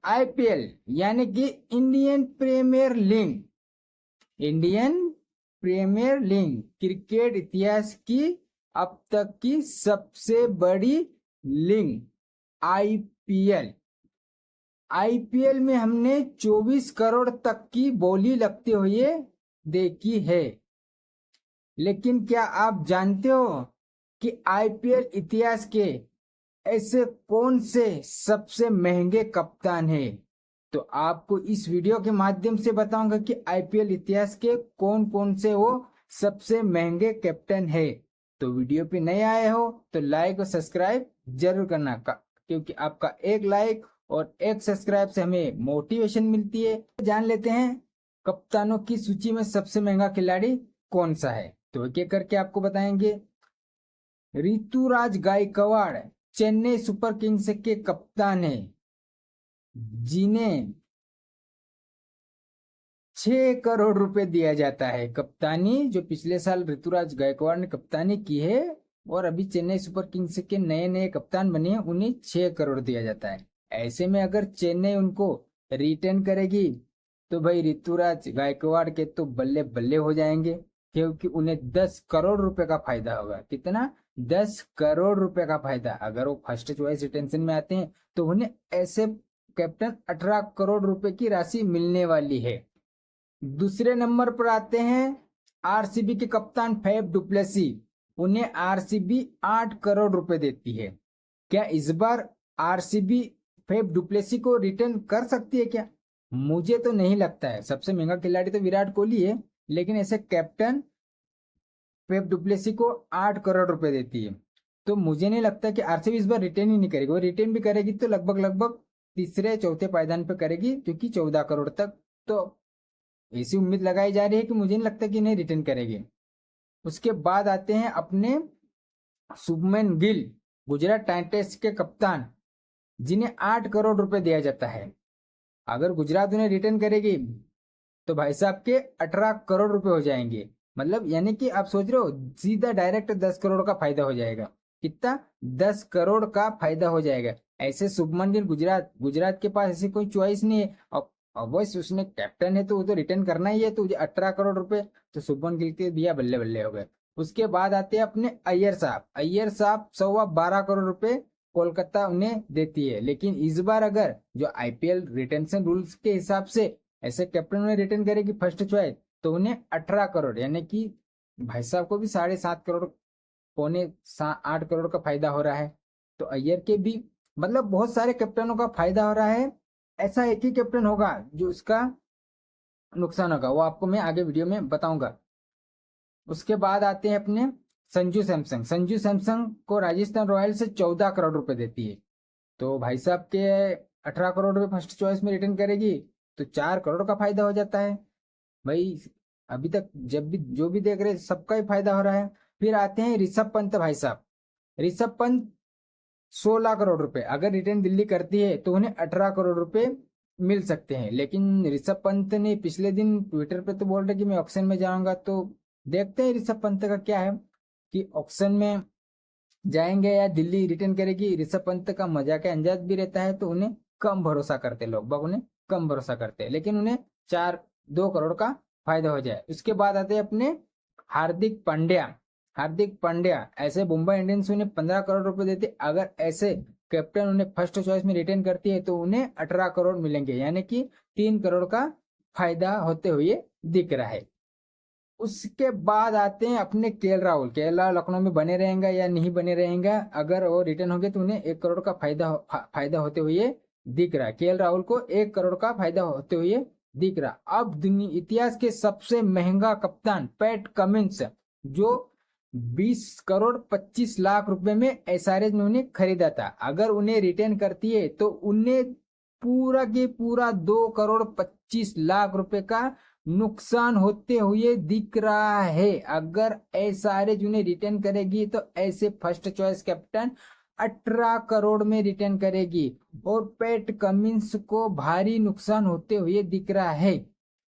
IPL यानी कि Indian premiere league cricket इतिहास की अब तक की सबसे बड़ी लीग आईपीएल में हमने 24 करोड़ तक की बोली लगते हुए देखी है। लेकिन क्या आप जानते हो कि आईपीएल इतिहास के ऐसे कौन से सबसे महंगे कप्तान हैं? तो आपको इस वीडियो के माध्यम से बताऊंगा कि आईपीएल इतिहास के कौन कौन से वो सबसे महंगे कैप्टन है। तो वीडियो पे नए आए हो तो लाइक और सब्सक्राइब जरूर करना क्योंकि आपका एक लाइक और एक सब्सक्राइब से हमें मोटिवेशन मिलती है। जान लेते हैं कप्तानों की सूची में सबसे महंगा खिलाड़ी कौन सा है। तो एक एक करके आपको बताएंगे। ऋतुराज गायकवाड़ चेन्नई सुपर किंग्स के कप्तान है, जिन्हें 6 करोड़ रुपए दिया जाता है। कप्तानी जो पिछले साल ऋतुराज गायकवाड़ ने कप्तानी की है और अभी चेन्नई सुपर किंग्स के नए नए कप्तान बने हैं, उन्हें 6 करोड़ दिया जाता है। ऐसे में अगर चेन्नई उनको रिटर्न करेगी तो भाई ऋतुराज गायकवाड़ के तो बल्ले बल्ले हो जाएंगे, क्योंकि उन्हें 10 करोड़ रुपए का फायदा होगा। कितना? 10 करोड़ रुपए का फायदा। अगर वो फर्स्ट चॉइस रिटेंशन में आते हैं तो उन्हें ऐसे कैप्टन 18 करोड़ रुपए की राशि मिलने वाली है। दूसरे नंबर पर आते हैं आरसीबी के कप्तान फैफ डुप्लेसी। उन्हें आरसीबी 8 करोड़ रुपए देती है। क्या इस बार आरसीबी फैफ डुप्लेसी को रिटर्न कर सकती है क्या? मुझे तो नहीं लगता है। सबसे महंगा खिलाड़ी तो विराट कोहली है, लेकिन ऐसे कैप्टन फैफ डुप्लेसी को 8 करोड़ रुपए देती है, तो मुझे नहीं लगता कि आरसीबी इस बार रिटर्न ही नहीं करेगी। वो रिटर्न भी करेगी तो लगभग तीसरे चौथे पायदान पे करेगी, क्योंकि 14 करोड़ तक तो ऐसी उम्मीद लगाई जा रही है कि मुझे नहीं लगता कि नहीं रिटर्न करेगी। उसके बाद आते हैं अपने शुभमन गिल, गुजरात टाइटंस के कप्तान, जिन्हें 8 करोड़ रुपए दिया जाता है। अगर गुजरात उन्हें रिटर्न करेगी तो भाई साहब के 18 करोड़ रुपए हो जाएंगे। मतलब यानी कि आप सोच रहे हो सीधा डायरेक्ट 10 करोड़ का फायदा हो जाएगा। कितना? 10 करोड़ का फायदा हो जाएगा। ऐसे शुभमन गिल गुजरात के पास ऐसी कोई चॉइस नहीं है। अवश्य उसमें कैप्टन है तो वो तो रिटर्न करना ही है, तो 18 करोड़ रुपए तो शुभमन गिल के दिया, बल्ले बल्ले हो गए। उसके बाद आते हैं अपने अय्यर साहब 12.25 करोड़ रुपए कोलकाता उन्हें देती है। लेकिन इस बार अगर जो आईपीएल रिटेंशन रूल्स के हिसाब से ऐसे कैप्टन उन्हें रिटर्न करेगी फर्स्ट चॉइस, तो उन्हें 18 करोड़ यानी कि भाई साहब को भी 7.5 करोड़, 7.25 8 करोड़ का फायदा हो रहा है। तो अय्यर के भी मतलब बहुत सारे कैप्टनों का फायदा हो रहा है। ऐसा एक ही कैप्टन होगा जो इसका नुकसान होगा, वो आपको मैं आगे वीडियो में बताऊंगा। उसके बाद आते हैं अपने संजू सैमसंग को राजस्थान रॉयल्स से 14 करोड़ रुपए देती है। तो भाई साहब के 18 करोड़ रुपए फर्स्ट चॉइस में रिटर्न करेगी तो 4 करोड़ का फायदा हो जाता है। भाई अभी तक जब भी जो भी देख रहे सबका ही फायदा हो रहा है। फिर आते हैं ऋषभ पंत भाई साहब। ऋषभ पंत 16 करोड़ रुपए अगर रिटर्न दिल्ली करती है तो उन्हें 18 करोड़ रुपए मिल सकते हैं। लेकिन ऋषभ पंत ने पिछले दिन ट्विटर पे तो बोल रहे कि मैं ऑक्शन में जाऊंगा, तो देखते हैं ऋषभ पंत का क्या है कि ऑक्शन में जाएंगे या दिल्ली रिटर्न करेगी। ऋषभ पंत का मजाक अंदाज भी रहता है, तो उन्हें कम भरोसा करते लोग बाग, उन्हें कम भरोसा करते हैं। लेकिन उन्हें 2 करोड़ का फायदा हो जाए। उसके बाद आते हैं अपने हार्दिक पांड्या ऐसे मुंबई इंडियंस उन्हें 15 करोड़ रुपए देते। अगर ऐसे कैप्टन उन्हें फर्स्ट चॉइस में रिटर्न करती है तो उन्हें 18 करोड़ मिलेंगे, यानी कि 3 करोड़ का फायदा होते हुए दिख रहा है। उसके बाद आते हैं अपने केएल राहुल लखनऊ में बने रहेंगे या नहीं बने रहेंगे। अगर वो रिटर्न होंगे तो उन्हें 1 करोड़ का फायदा होते हुए दिख रहा है। केएल राहुल को 1 करोड़ का फायदा होते हुए दिख रहा। अब दुनिया इतिहास के सबसे महंगा कप्तान पैट कमिंस, जो 20 करोड़ 25 लाख रुपए में एसआरएच ने उन्हें खरीदा था। अगर उन्हें रिटर्न करती है तो उन्हें पूरा के पूरा 2 करोड़ 25 लाख रुपए का नुकसान होते हुए दिख रहा है। अगर एसआरएच उन्हें रिटर्न करेगी तो ऐसे फर्स्ट चॉइस कैप्टन 18 करोड़ में रिटर्न करेगी और पैट कमिंस को भारी नुकसान होते हुए दिख रहा है।